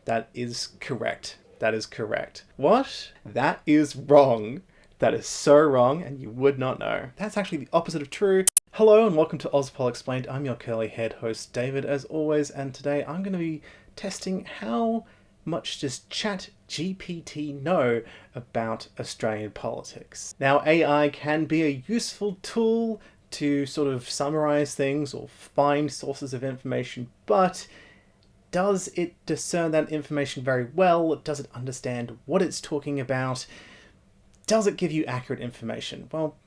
That is correct. That is correct. What? That is wrong. That is so wrong, and you would not know. That's actually the opposite of true. Hello and welcome to Auspol Explained. I'm your curly-haired host, David, as always, and today I'm going to be testing how much does ChatGPT know about Australian politics. Now, AI can be a useful tool to sort of summarize things or find sources of information, but does it discern that information very well? Does it understand what it's talking about? Does it give you accurate information? Well,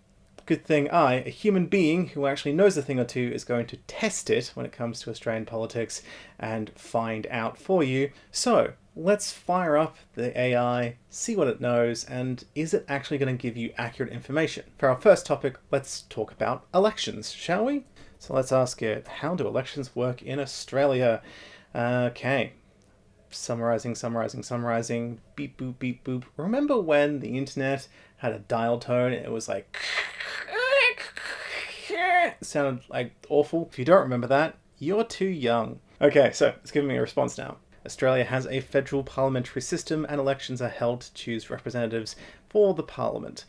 good thing I, a human being who actually knows a thing or two, is going to test it when it comes to Australian politics and find out for you. So let's fire up the AI, see what it knows, and is it actually going to give you accurate information? For our first topic, let's talk about elections, shall we? So let's ask it, how do elections work in Australia? Okay. Summarizing, beep boop, beep boop. Remember when the internet had a dial tone and it was like... it sounded like awful? If you don't remember that, you're too young. Okay, so it's giving me a response now. Australia has a federal parliamentary system and elections are held to choose representatives for the parliament.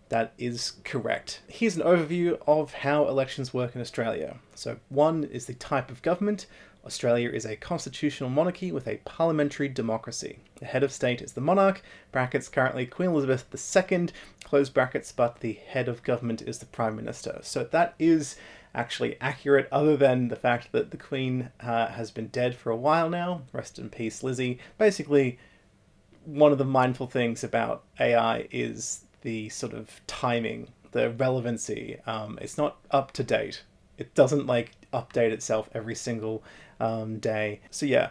That is correct. Here's an overview of how elections work in Australia. So 1 is the type of government. Australia is a constitutional monarchy with a parliamentary democracy. The head of state is the monarch, brackets currently Queen Elizabeth II, close brackets, but the head of government is the Prime Minister. So that is actually accurate, other than the fact that the Queen has been dead for a while now. Rest in peace, Lizzie. Basically, one of the mindful things about AI is the sort of timing, the relevancy. It's not up to date. It doesn't update itself every single day. So yeah,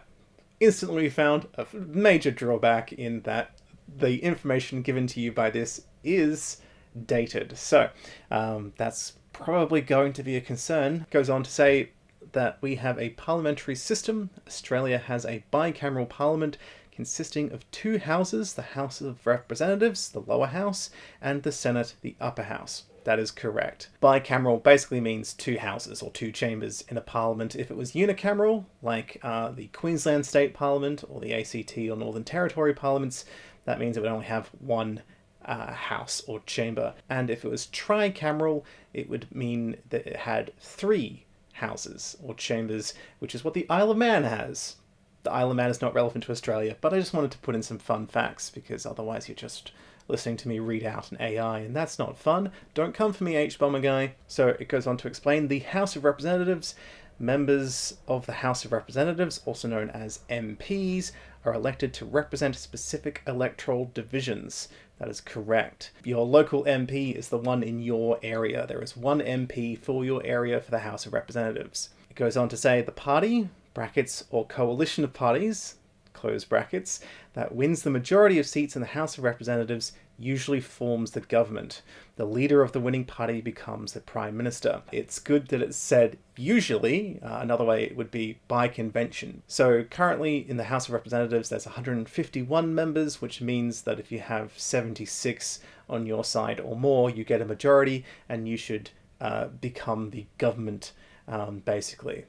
instantly found a major drawback in that the information given to you by this is dated. So that's probably going to be a concern. Goes on to say that we have a parliamentary system. Australia has a bicameral parliament consisting of 2 houses, the House of Representatives, the lower house, and the Senate, the upper house. That is correct. Bicameral basically means 2 houses or 2 chambers in a parliament. If it was unicameral, like the Queensland State Parliament or the ACT or Northern Territory parliaments, that means it would only have 1 house or chamber. And if it was tricameral, it would mean that it had 3 houses or chambers, which is what the Isle of Man has. The Isle of Man is not relevant to Australia, but I just wanted to put in some fun facts, because otherwise you're just listening to me read out an AI, and that's not fun. Don't come for me, H-Bomber guy. So it goes on to explain the House of Representatives. Members of the House of Representatives, also known as MPs, are elected to represent specific electoral divisions. That is correct. Your local MP is the one in your area. There is 1 MP for your area for the House of Representatives. It goes on to say the party, brackets, or coalition of parties, close brackets, that wins the majority of seats in the House of Representatives usually forms the government. The leader of the winning party becomes the Prime Minister. It's good that it's said usually. Another way it would be by convention. So currently in the House of Representatives there's 151 members, which means that if you have 76 on your side or more, you get a majority and you should become the government, basically.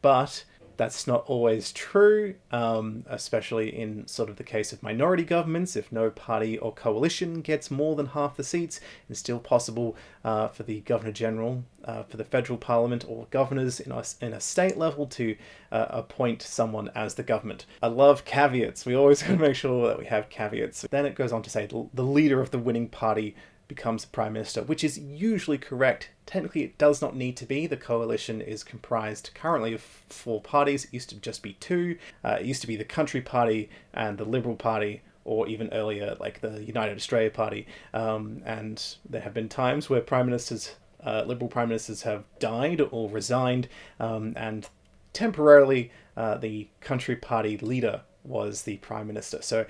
But that's not always true, especially in sort of the case of minority governments. If no party or coalition gets more than half the seats, it's still possible for the Governor-General, for the federal parliament or governors in a state level to appoint someone as the government. I love caveats. We always got to make sure that we have caveats. Then it goes on to say the leader of the winning party becomes the Prime Minister, which is usually correct. Technically, it does not need to be. The coalition is comprised currently of 4 parties. It used to just be 2. It used to be the Country Party and the Liberal Party, or even earlier, like the United Australia Party. And there have been times where Liberal Prime Ministers have died or resigned, and temporarily the Country Party leader was the Prime Minister. So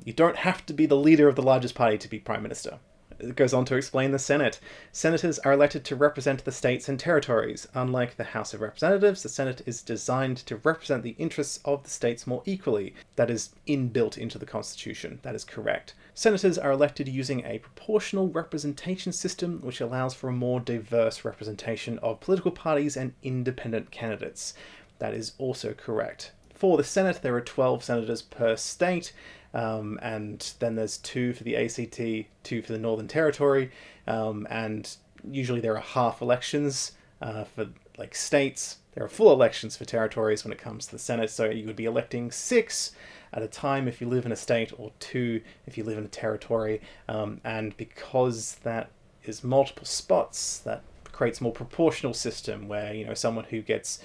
you don't have to be the leader of the largest party to be Prime Minister. It goes on to explain the Senate. Senators are elected to represent the states and territories. Unlike the House of Representatives, the Senate is designed to represent the interests of the states more equally. That is inbuilt into the Constitution. That is correct. Senators are elected using a proportional representation system, which allows for a more diverse representation of political parties and independent candidates. That is also correct. for the Senate, there are 12 senators per state, and then there's 2 for the ACT, 2 for the Northern Territory, and usually there are half elections for like states. There are full elections for territories when it comes to the Senate, so you would be electing 6 at a time if you live in a state, or 2 if you live in a territory, and because that is multiple spots, that creates a more proportional system where, you know, someone who gets,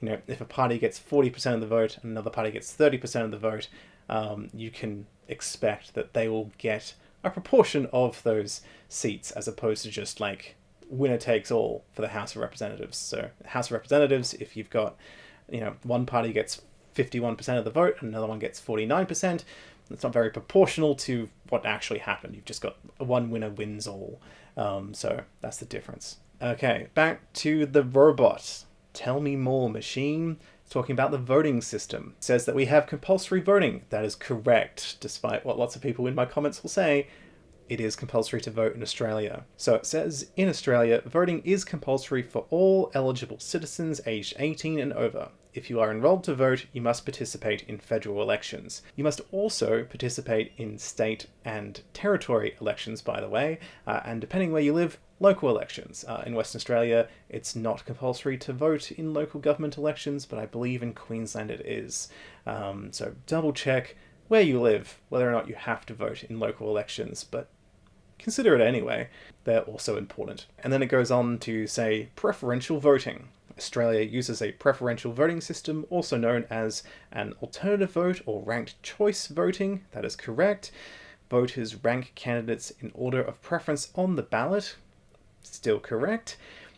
you know, if a party gets 40% of the vote and another party gets 30% of the vote, you can expect that they will get a proportion of those seats, as opposed to just like winner takes all for the House of Representatives. So House of Representatives, if you've got, you know, one party gets 51% of the vote and another one gets 49%, it's not very proportional to what actually happened. You've just got one winner wins all. So that's the difference. Okay, back to the robot. Tell me more, machine. It's talking about the voting system. It says that we have compulsory voting. That is correct, despite what lots of people in my comments will say. It is compulsory to vote in Australia. So it says, in Australia, voting is compulsory for all eligible citizens aged 18 and over. If you are enrolled to vote, you must participate in federal elections. You must also participate in state and territory elections, by the way, and depending where you live, local elections. In Western Australia, it's not compulsory to vote in local government elections, but I believe in Queensland it is. So double check where you live, whether or not you have to vote in local elections, but consider it anyway. They're also important. And then it goes on to say preferential voting. Australia uses a preferential voting system, also known as an alternative vote or ranked choice voting. That is correct. Voters rank candidates in order of preference on the ballot. Still correct.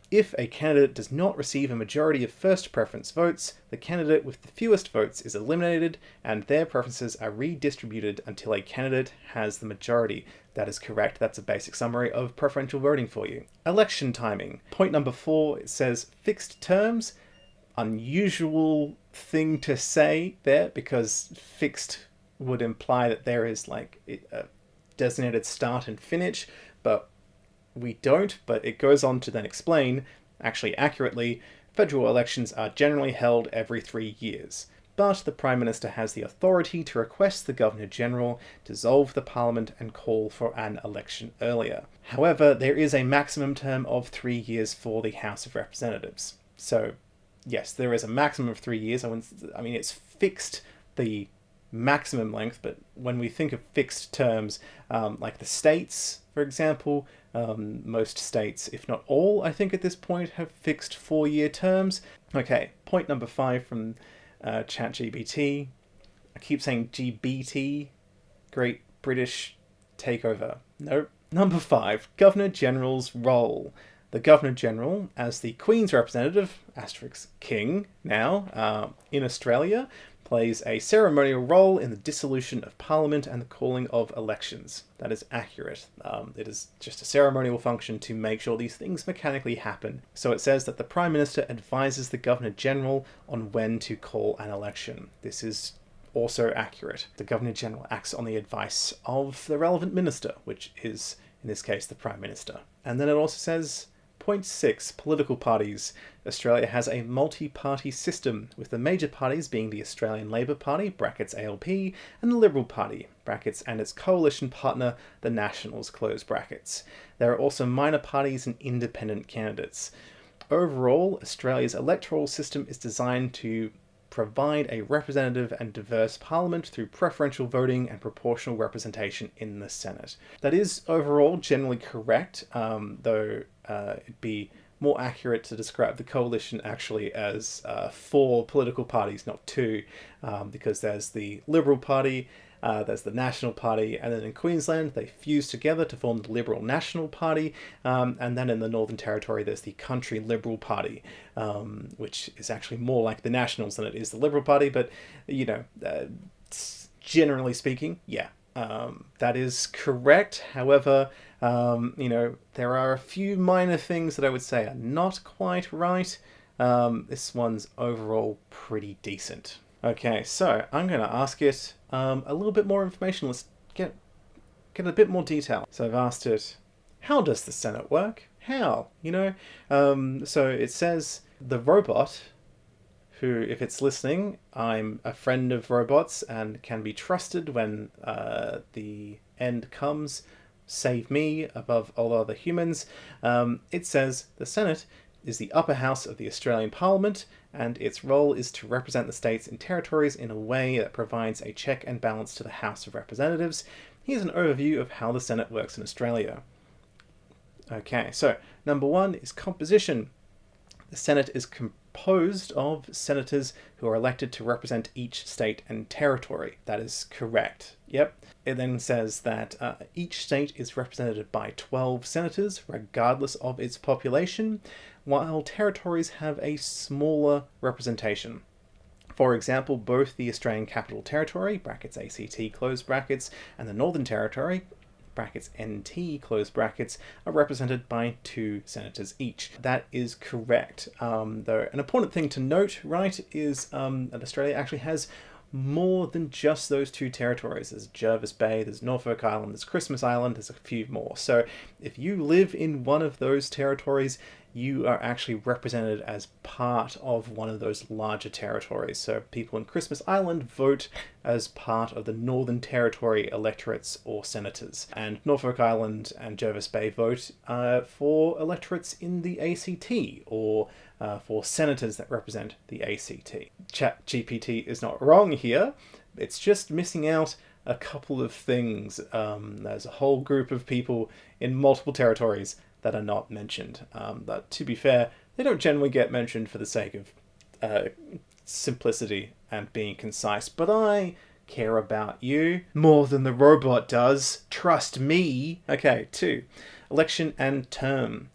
If a candidate does not receive a majority of first preference votes, the candidate with the fewest votes is eliminated and their preferences are redistributed until a candidate has the majority. That is correct. That's a basic summary of preferential voting for you. Election timing. Point number 4, it says fixed terms. Unusual thing to say there, because fixed would imply that there is like a designated start and finish, but we don't. But it goes on to then explain, actually accurately, federal elections are generally held every 3 years. But the Prime Minister has the authority to request the Governor-General dissolve the Parliament and call for an election earlier. However, there is a maximum term of 3 years for the House of Representatives. So, yes, there is a maximum of 3 years. I mean, it's fixed, the maximum length, but when we think of fixed terms, like the states, for example, most states, if not all, I think at this point, have fixed 4-year terms. Okay, point number 5 from ChatGPT. I keep saying GBT, Great British Takeover. Nope. Number 5, Governor-General's role. The Governor-General, as the Queen's representative, asterisk king now, in Australia, plays a ceremonial role in the dissolution of Parliament and the calling of elections. That is accurate. It is just a ceremonial function to make sure these things mechanically happen. So it says that the Prime Minister advises the Governor-General on when to call an election. This is also accurate. The Governor-General acts on the advice of the relevant minister, which is, in this case, the Prime Minister. And then it also says, point 6, political parties. Australia has a multi-party system, with the major parties being the Australian Labor Party, brackets ALP, and the Liberal Party, brackets, and its coalition partner, the Nationals, close brackets. There are also minor parties and independent candidates. Overall, Australia's electoral system is designed to provide a representative and diverse parliament through preferential voting and proportional representation in the Senate. That is overall generally correct, though it'd be more accurate to describe the coalition actually as 4 political parties, not 2, because there's the Liberal Party, there's the National Party, and then in Queensland they fuse together to form the Liberal National Party, and then in the Northern Territory there's the Country Liberal Party, which is actually more like the Nationals than it is the Liberal Party, but, you know, generally speaking, yeah. That is correct. However, you know, there are a few minor things that I would say are not quite right. This one's overall pretty decent. Okay, so I'm going to ask it a little bit more information. Let's get a bit more detail. So I've asked it, how does the Senate work? How? You know? So it says the robot who, if it's listening, I'm a friend of robots and can be trusted when the end comes. Save me above all other humans. It says the Senate is the upper house of the Australian Parliament, and its role is to represent the states and territories in a way that provides a check and balance to the House of Representatives. Here's an overview of how the Senate works in Australia. Okay, so number 1 is composition. The Senate is composed of senators who are elected to represent each state and territory. That is correct. Yep. It then says that each state is represented by 12 senators, regardless of its population, while territories have a smaller representation. For example, both the Australian Capital Territory, brackets ACT, close brackets, and the Northern Territory, brackets NT, close brackets, are represented by 2 senators each. That is correct. Though an important thing to note, right, is that Australia actually has more than just those 2 territories. There's Jervis Bay, there's Norfolk Island, there's Christmas Island, there's a few more. So if you live in one of those territories, you are actually represented as part of one of those larger territories. So people in Christmas Island vote as part of the Northern Territory electorates or senators. And Norfolk Island and Jervis Bay vote for electorates in the ACT or for senators that represent the ACT. ChatGPT is not wrong here. It's just missing out a couple of things. There's a whole group of people in multiple territories that are not mentioned. But to be fair, they don't generally get mentioned for the sake of simplicity and being concise. But I care about you more than the robot does. Trust me. Okay, 2. Election and term.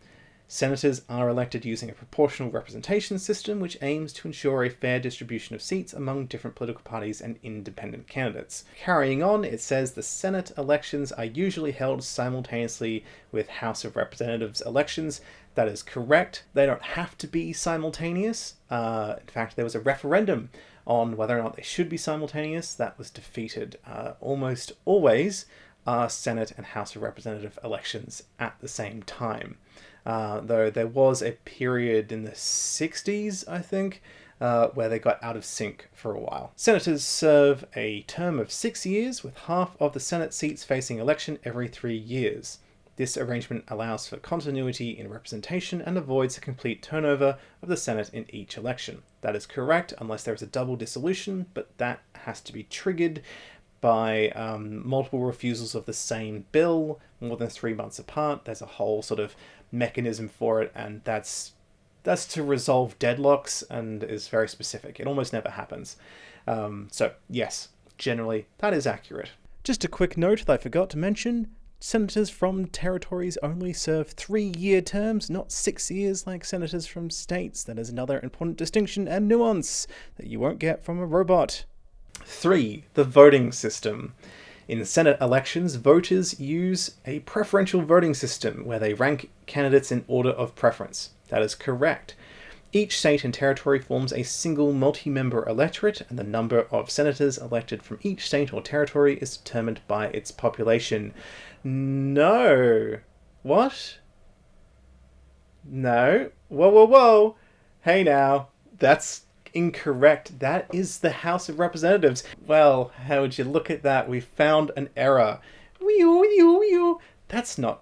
Senators are elected using a proportional representation system which aims to ensure a fair distribution of seats among different political parties and independent candidates. Carrying on, it says the Senate elections are usually held simultaneously with House of Representatives elections. That is correct. They don't have to be simultaneous. In fact, there was a referendum on whether or not they should be simultaneous. That was defeated. Almost always are Senate and House of Representative elections at the same time. Though there was a period in the 60s, I think, where they got out of sync for a while. Senators serve a term of 6 years, with half of the Senate seats facing election every 3 years. This arrangement allows for continuity in representation and avoids a complete turnover of the Senate in each election. That is correct, unless there is a double dissolution, but that has to be triggered by multiple refusals of the same bill more than 3 months apart. There's a whole sort of mechanism for it, and that's to resolve deadlocks and is very specific. It almost never happens. So yes, generally that is accurate. Just a quick note that I forgot to mention: senators from territories only serve 3-year terms, not 6 years like senators from states. That is another important distinction and nuance that you won't get from a robot. 3. The voting system. In Senate elections, voters use a preferential voting system where they rank candidates in order of preference. That is correct. Each state and territory forms a single multi-member electorate, and the number of senators elected from each state or territory is determined by its population. No. What? No. Whoa. Hey now. That's incorrect. That is the House of Representatives. Well, how would you look at that? We found an error. That's not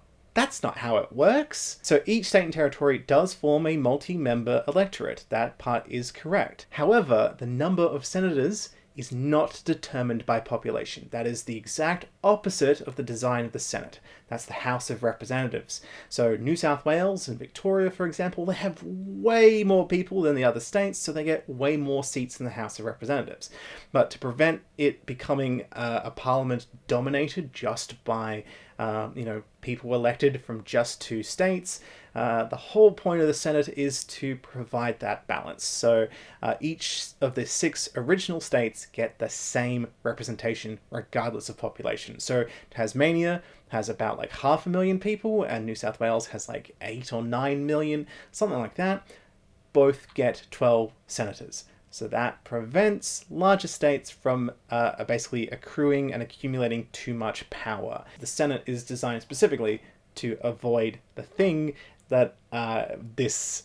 how it works. So each state and territory does form a multi-member electorate. That part is correct. However, the number of senators is not determined by population. That is the exact opposite of the design of the Senate. That's the House of Representatives. So New South Wales and Victoria, for example, they have way more people than the other states, so they get way more seats in the House of Representatives. But to prevent it becoming a parliament dominated just by people elected from just 2 states, the whole point of the Senate is to provide that balance. So each of the 6 original states get the same representation regardless of population. So Tasmania has about like 500,000 people, and New South Wales has like 8 or 9 million, something like that. Both get 12 senators. So that prevents larger states from basically accruing and accumulating too much power. The Senate is designed specifically to avoid the thing that this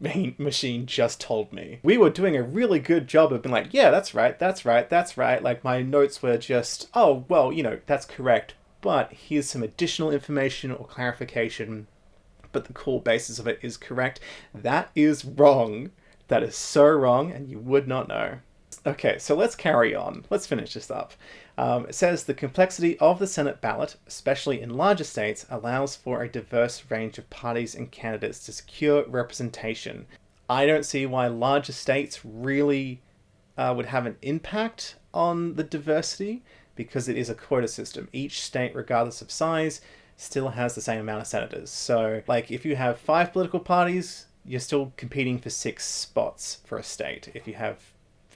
machine just told me. We were doing a really good job of being like, yeah, that's right, that's right, that's right. Like, my notes were just, oh, well, that's correct, but here's some additional information or clarification, but the core basis of it is correct. That is wrong. That is so wrong, and you would not know. Okay, so let's carry on. Let's finish this up. It says the complexity of the Senate ballot, especially in larger states, allows for a diverse range of parties and candidates to secure representation. I don't see why larger states really would have an impact on the diversity, because it is a quota system. Each state, regardless of size, still has the same amount of senators. So, like, if you have 5 political parties, you're still competing for 6 spots for a state. If you have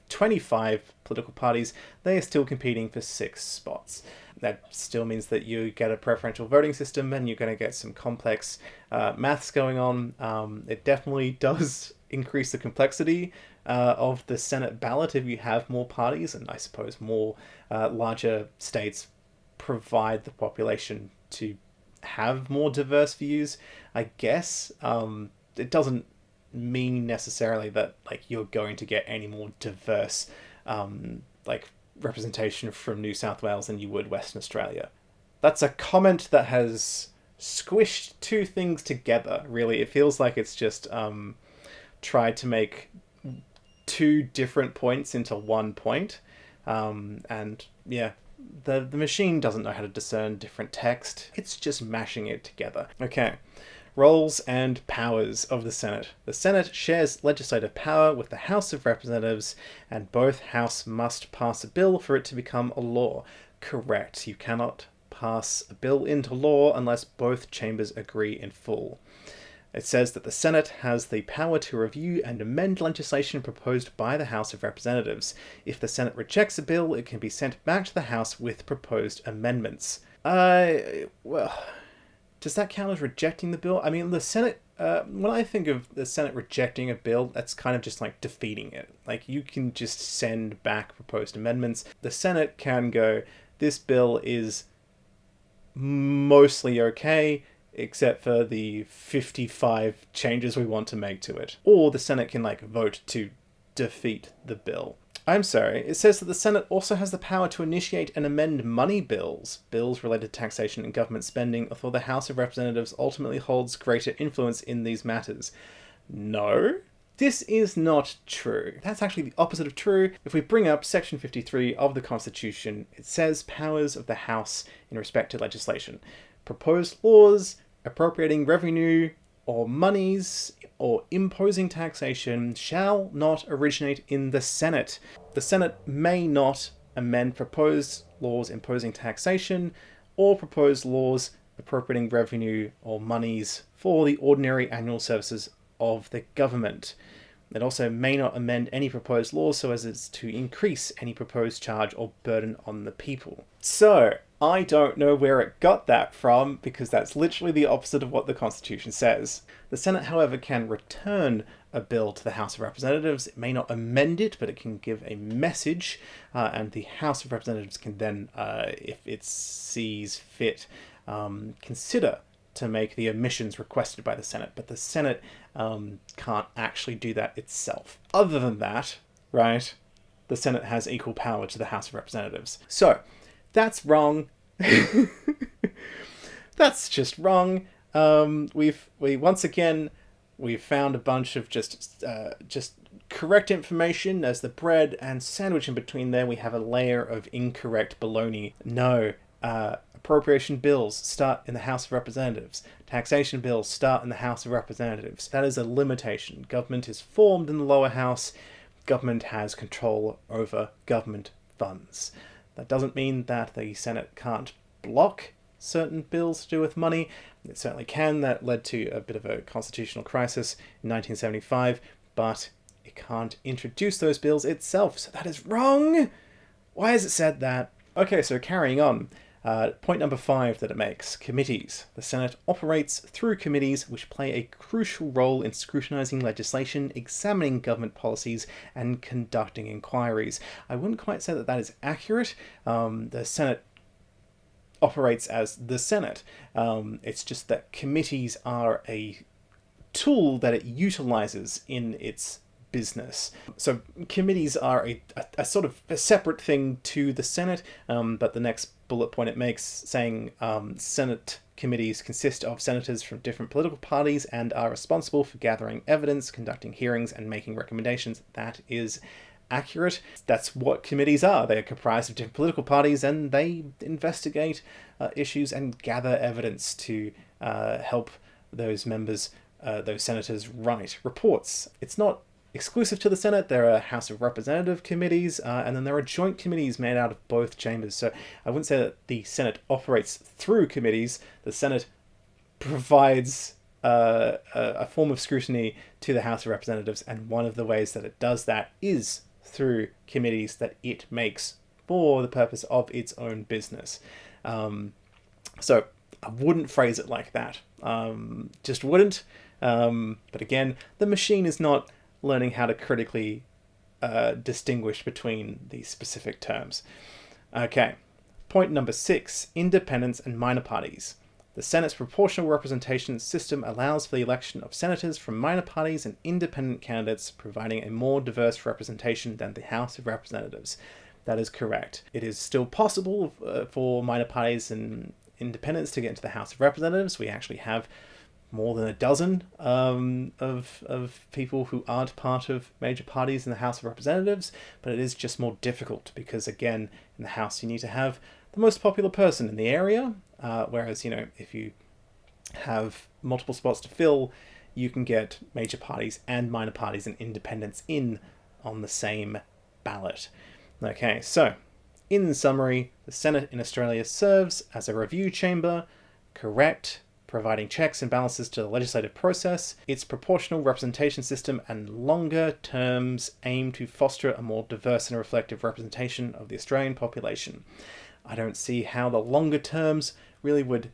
25 political parties, they are still competing for 6 spots. That still means that you get a preferential voting system, and you're going to get some complex maths going on. It definitely does increase the complexity of the Senate ballot if you have more parties, and I suppose more larger states provide the population to have more diverse views, I guess. It doesn't mean necessarily that like you're going to get any more diverse like representation from New South Wales than you would Western Australia. That's a comment that has squished 2 things together, really. It feels like it's just tried to make 2 different points into 1 point. And yeah, the machine doesn't know how to discern different text. It's just mashing it together. Okay. Roles and powers of the Senate. The Senate shares legislative power with the House of Representatives, and both houses must pass a bill for it to become a law. Correct. You cannot pass a bill into law unless both chambers agree in full. It says that the Senate has the power to review and amend legislation proposed by the House of Representatives. If the Senate rejects a bill, it can be sent back to the House with proposed amendments. Well, does that count as rejecting the bill? I mean, the Senate, when I think of the Senate rejecting a bill, that's kind of just like defeating it. Like, you can just send back proposed amendments. The Senate can go, this bill is mostly okay, except for the 55 changes we want to make to it. Or the Senate can like vote to defeat the bill. I'm sorry, it says that the Senate also has the power to initiate and amend money bills related to taxation and government spending, although the House of Representatives ultimately holds greater influence in these matters. No, this is not true. That's actually the opposite of true. If we bring up Section 53 of the Constitution, it says powers of the House in respect to legislation. Proposed laws, appropriating revenue or monies, or imposing taxation shall not originate in the Senate. The Senate may not amend proposed laws imposing taxation or proposed laws appropriating revenue or monies for the ordinary annual services of the government. It also may not amend any proposed laws so as to increase any proposed charge or burden on the people. So, I don't know where it got that from, because that's literally the opposite of what the Constitution says. The Senate, however, can return a bill to the House of Representatives. It may not amend it, but it can give a message, and the House of Representatives can then, if it sees fit, consider to make the omissions requested by the Senate. But the Senate can't actually do that itself. Other than that, right, the Senate has equal power to the House of Representatives. So, that's wrong. That's just wrong. We've found a bunch of just correct information. As the bread and sandwich in between there, we have a layer of incorrect baloney. No, appropriation bills start in the House of Representatives. Taxation bills start in the House of Representatives. That is a limitation. Government is formed in the lower house. Government has control over government funds. That doesn't mean that the Senate can't block certain bills to do with money. It certainly can. That led to a bit of a constitutional crisis in 1975, but it can't introduce those bills itself, so that is wrong! Why has it said that? Okay, so carrying on. Point number 5 that it makes, committees. The Senate operates through committees which play a crucial role in scrutinising legislation, examining government policies, and conducting inquiries. I wouldn't quite say that that is accurate. The Senate operates as the Senate. It's just that committees are a tool that it utilizes in its business. So committees are a sort of a separate thing to the Senate, but the next bullet point it makes saying Senate committees consist of senators from different political parties and are responsible for gathering evidence, conducting hearings, and making recommendations. That is accurate. That's what committees are. They are comprised of different political parties and they investigate issues and gather evidence to help those members, those senators, write reports. It's not exclusive to the Senate. There are House of Representative committees, and then there are joint committees made out of both chambers. So I wouldn't say that the Senate operates through committees. The Senate provides a form of scrutiny to the House of Representatives, and one of the ways that it does that is through committees that it makes for the purpose of its own business. So I wouldn't phrase it like that. Just wouldn't. But again, the machine is not learning how to critically distinguish between these specific terms. Okay, point number 6, independents and minor parties. The Senate's proportional representation system allows for the election of senators from minor parties and independent candidates, providing a more diverse representation than the House of Representatives. That is correct. It is still possible for minor parties and independents to get into the House of Representatives. We actually have more than a dozen of people who aren't part of major parties in the House of Representatives, but it is just more difficult because, again, in the House you need to have the most popular person in the area, whereas, you know, if you have multiple spots to fill, you can get major parties and minor parties and independents in on the same ballot. Okay, so in summary, the Senate in Australia serves as a review chamber, correct, providing checks and balances to the legislative process. Its proportional representation system and longer terms aim to foster a more diverse and reflective representation of the Australian population. I don't see how the longer terms really would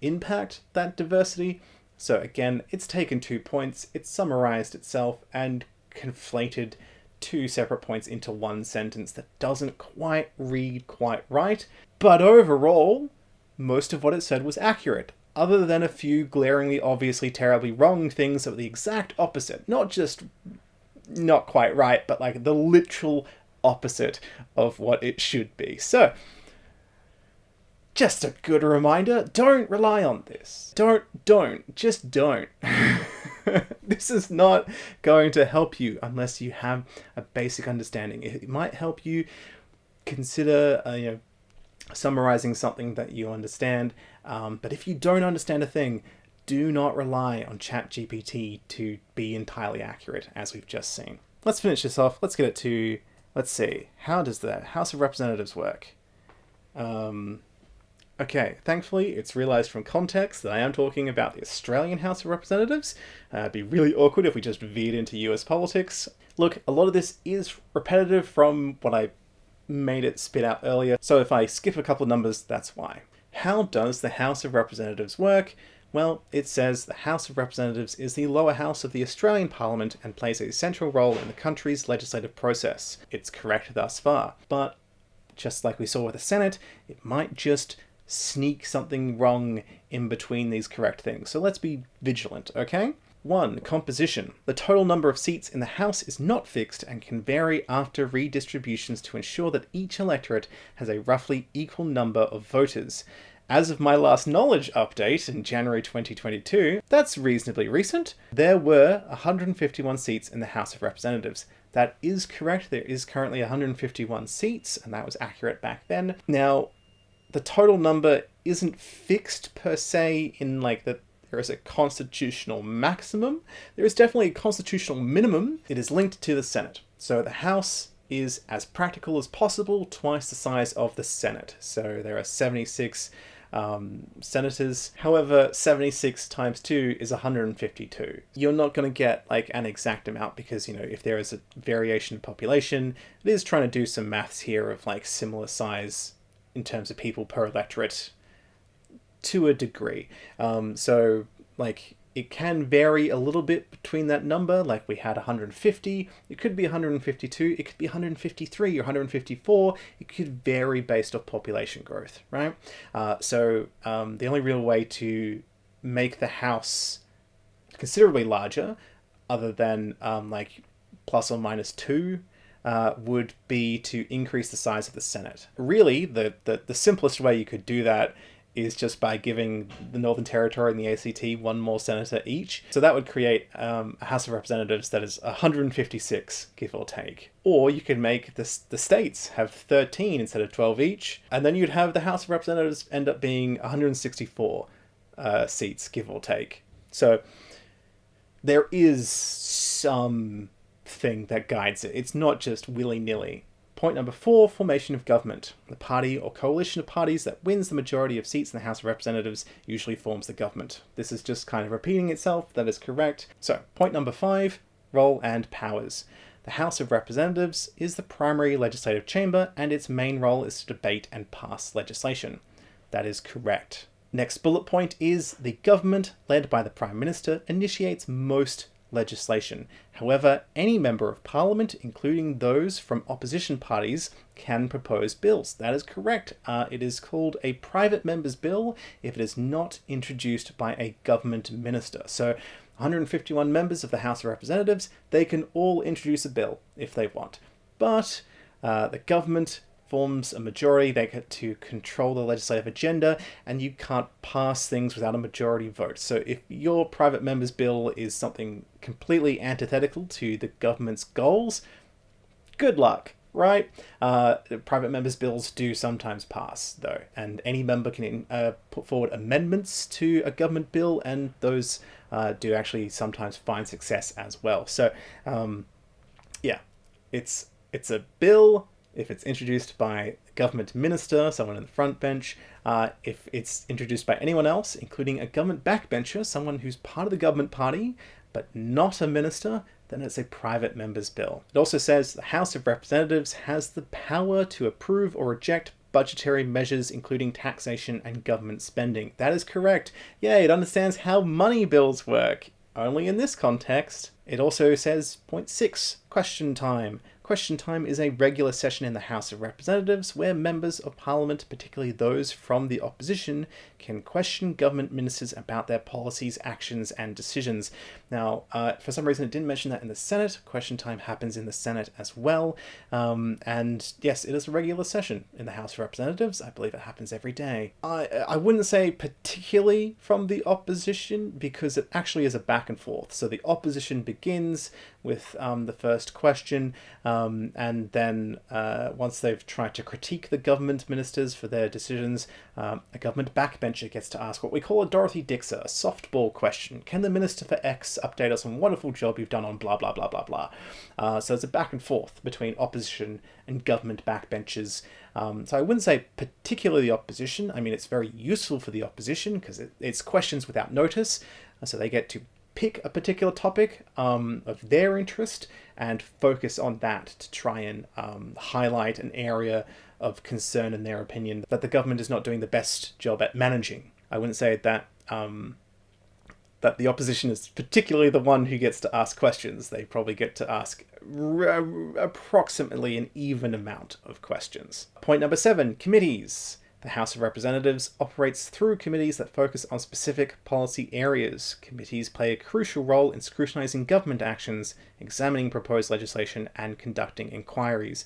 impact that diversity. So again, it's taken 2 points, it's summarized itself and conflated 2 separate points into one sentence that doesn't quite read quite right. But overall, most of what it said was accurate, other than a few glaringly, obviously, terribly wrong things that were the exact opposite. Not just not quite right, but like the literal opposite of what it should be. So, just a good reminder, don't rely on this. Just don't. This is not going to help you unless you have a basic understanding. It might help you consider, summarizing something that you understand. But if you don't understand a thing, do not rely on ChatGPT to be entirely accurate, as we've just seen. Let's finish this off. Let's get it to, let's see, how does the House of Representatives work? Okay, thankfully it's realised from context that I am talking about the Australian House of Representatives. It'd be really awkward if we just veered into US politics. Look, a lot of this is repetitive from what I made it spit out earlier, so if I skip a couple of numbers, that's why. How does the House of Representatives work? Well, it says the House of Representatives is the lower house of the Australian Parliament and plays a central role in the country's legislative process. It's correct thus far, but just like we saw with the Senate, it might just sneak something wrong in between these correct things. So let's be vigilant, okay? 1. Composition. The total number of seats in the House is not fixed and can vary after redistributions to ensure that each electorate has a roughly equal number of voters. As of my last knowledge update in January 2022, that's reasonably recent, there were 151 seats in the House of Representatives. That is correct, there is currently 151 seats, and that was accurate back then. Now, the total number isn't fixed per se in like that there is a constitutional maximum. There is definitely a constitutional minimum. It is linked to the Senate. So the House is, as practical as possible, twice the size of the Senate. So there are 76 senators. However, 76 times 2 is 152. You're not going to get like an exact amount because, if there is a variation in population, it is trying to do some maths here of like similar size in terms of people per electorate to a degree. So like it can vary a little bit between that number. Like we had 150, it could be 152, it could be 153 or 154. It could vary based off population growth, right? So the only real way to make the House considerably larger, other than like plus or minus 2, would be to increase the size of the Senate. Really, the simplest way you could do that is just by giving the Northern Territory and the ACT one more senator each. So that would create a House of Representatives that is 156, give or take. Or you could make the states have 13 instead of 12 each, and then you'd have the House of Representatives end up being 164 seats, give or take. So there is some thing that guides it. It's not just willy-nilly. Point number 4, formation of government. The party or coalition of parties that wins the majority of seats in the House of Representatives usually forms the government. This is just kind of repeating itself. That is correct. So, point number 5, role and powers. The House of Representatives is the primary legislative chamber, and its main role is to debate and pass legislation. That is correct. Next bullet point is the government, led by the Prime Minister, initiates most legislation. However, any member of parliament, including those from opposition parties, can propose bills. That is correct. It is called a private member's bill if it is not introduced by a government minister. So 151 members of the House of Representatives, they can all introduce a bill if they want. But the government forms a majority. They get to control the legislative agenda, and you can't pass things without a majority vote. So if your private member's bill is something completely antithetical to the government's goals, good luck, right? Private members' bills do sometimes pass, though, and any member can put forward amendments to a government bill, and those do actually sometimes find success as well. So, yeah, it's a bill. If it's introduced by a government minister, someone in the front bench, if it's introduced by anyone else, including a government backbencher, someone who's part of the government party, but not a minister, then it's a private member's bill. It also says the House of Representatives has the power to approve or reject budgetary measures, including taxation and government spending. That is correct. Yay, it understands how money bills work. Only in this context. It also says, point 6, question time. Question time is a regular session in the House of Representatives where members of Parliament, particularly those from the opposition, can question government ministers about their policies, actions, and decisions. Now, for some reason it didn't mention that in the Senate. Question time happens in the Senate as well. And yes, it is a regular session in the House of Representatives. I believe it happens every day. I wouldn't say particularly from the opposition, because it actually is a back and forth. So the opposition begins with the first question, and then once they've tried to critique the government ministers for their decisions, a government backbencher gets to ask what we call a Dorothy Dixer, a softball question. Can the Minister for X update us on what wonderful job you've done on blah, blah, blah, blah, blah. So it's a back and forth between opposition and government backbenchers. So I wouldn't say particularly the opposition. I mean, it's very useful for the opposition because it's questions without notice. So they get to pick a particular topic of their interest and focus on that to try and highlight an area of concern in their opinion that the government is not doing the best job at managing. I wouldn't say that that the opposition is particularly the one who gets to ask questions. They probably get to ask approximately an even amount of questions. Point number 7, committees. The House of Representatives operates through committees that focus on specific policy areas. Committees play a crucial role in scrutinizing government actions, examining proposed legislation, and conducting inquiries.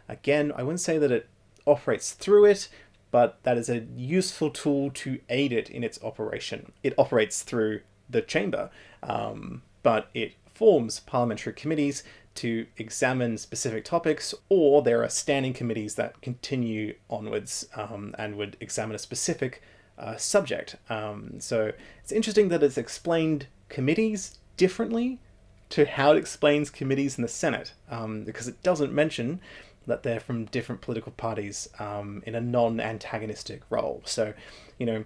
Again, I wouldn't say that it operates through it, but that is a useful tool to aid it in its operation. It operates through the chamber, but it forms parliamentary committees to examine specific topics, or there are standing committees that continue onwards and would examine a specific subject. So it's interesting that it's explained committees differently to how it explains committees in the Senate, because it doesn't mention that they're from different political parties in a non-antagonistic role. So, you know,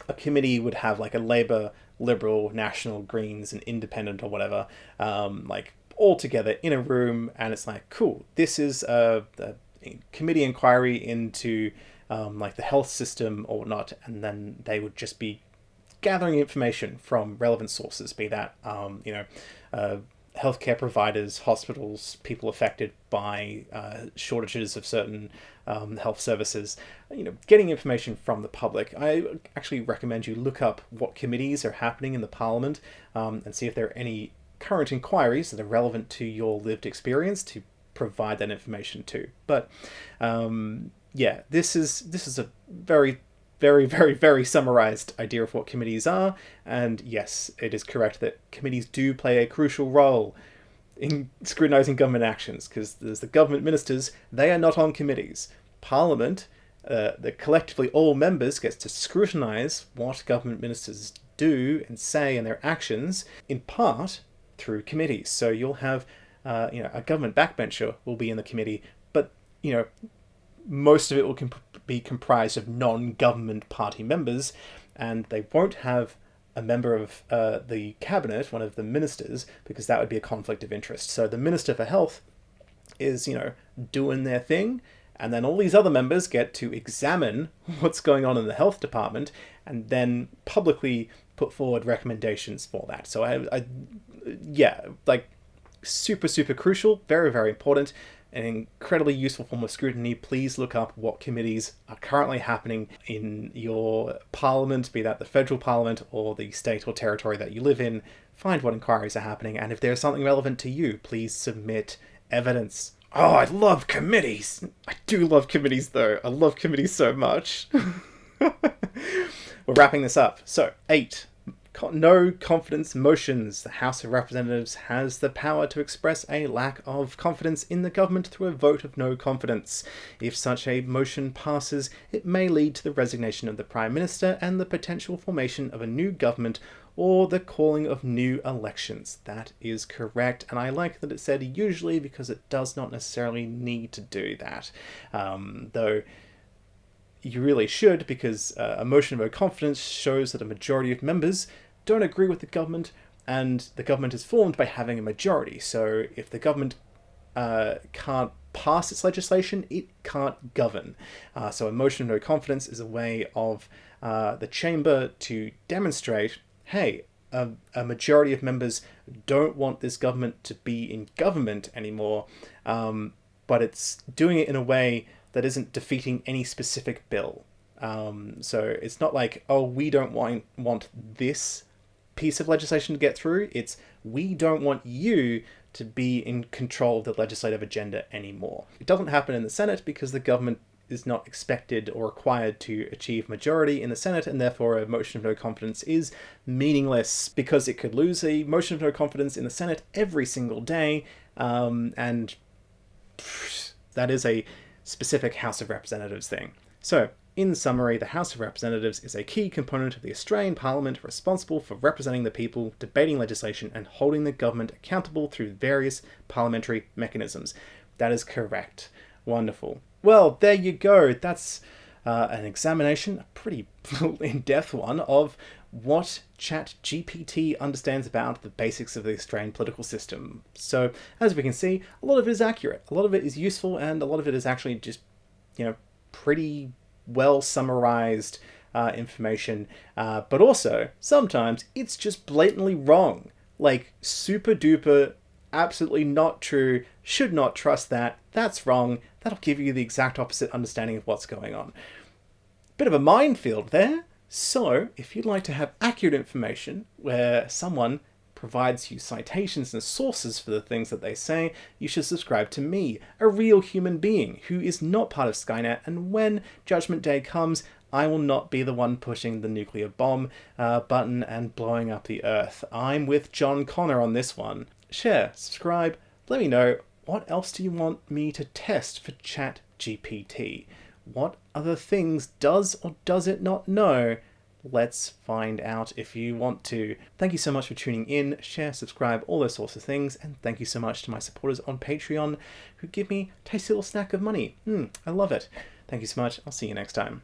a committee would have like a Labour, Liberal, National, Greens, and Independent or whatever, like all together in a room, and it's like, cool, this is a committee inquiry into like the health system or not, and then they would just be gathering information from relevant sources, be that healthcare providers, hospitals, people affected by shortages of certain health services, getting information from the public. I actually recommend you look up what committees are happening in the Parliament and see if there are any current inquiries that are relevant to your lived experience to provide that information to. But this is a very, very, very, very summarized idea of what committees are. And yes, it is correct that committees do play a crucial role in scrutinizing government actions, because there's the government ministers, they are not on committees. Parliament, the collectively all members, gets to scrutinize what government ministers do and say in their actions, in part through committees. So you'll have a government backbencher will be in the committee, but most of it will be comprised of non-government party members, and they won't have a member of the cabinet, one of the ministers, because that would be a conflict of interest. So the Minister for Health is, doing their thing, and then all these other members get to examine what's going on in the health department and then publicly put forward recommendations for that. So super, super crucial, very, very important, an incredibly useful form of scrutiny. Please look up what committees are currently happening in your parliament, be that the federal parliament or the state or territory that you live in. Find what inquiries are happening, and if there's something relevant to you, please submit evidence. Oh, I love committees! I do love committees, though. I love committees so much. We're wrapping this up. So, 8. No confidence motions. The House of Representatives has the power to express a lack of confidence in the government through a vote of no confidence. If such a motion passes, it may lead to the resignation of the Prime Minister and the potential formation of a new government or the calling of new elections. That is correct, and I like that it said usually, because it does not necessarily need to do that. Though you really should, because a motion of no confidence shows that a majority of members don't agree with the government, and the government is formed by having a majority. So if the government can't pass its legislation, it can't govern. So a motion of no confidence is a way of the chamber to demonstrate, hey, a majority of members don't want this government to be in government anymore, but it's doing it in a way that isn't defeating any specific bill. So it's not like, oh, we don't want this piece of legislation to get through. It's, we don't want you to be in control of the legislative agenda anymore. It doesn't happen in the Senate because the government is not expected or required to achieve majority in the Senate, and therefore a motion of no confidence is meaningless, because it could lose a motion of no confidence in the Senate every single day, and that is a specific House of Representatives thing. So, in summary, the House of Representatives is a key component of the Australian Parliament, responsible for representing the people, debating legislation, and holding the government accountable through various parliamentary mechanisms. That is correct. Wonderful. Well, there you go. That's an examination, a pretty in-depth one, of what ChatGPT understands about the basics of the Australian political system. So, as we can see, a lot of it is accurate, a lot of it is useful, and a lot of it is actually just, pretty well summarized information. But also, sometimes it's just blatantly wrong. Like, super duper, absolutely not true, should not trust that, that's wrong, that'll give you the exact opposite understanding of what's going on. Bit of a minefield there. So, if you'd like to have accurate information where someone provides you citations and sources for the things that they say, you should subscribe to me, a real human being who is not part of Skynet, and when Judgment Day comes, I will not be the one pushing the nuclear bomb button and blowing up the Earth. I'm with John Connor on this one. Share, subscribe, let me know, what else do you want me to test for ChatGPT? What other things does or does it not know? Let's find out if you want to. Thank you so much for tuning in. Share, subscribe, all those sorts of things. And thank you so much to my supporters on Patreon who give me a tasty little snack of money. I love it. Thank you so much. I'll see you next time.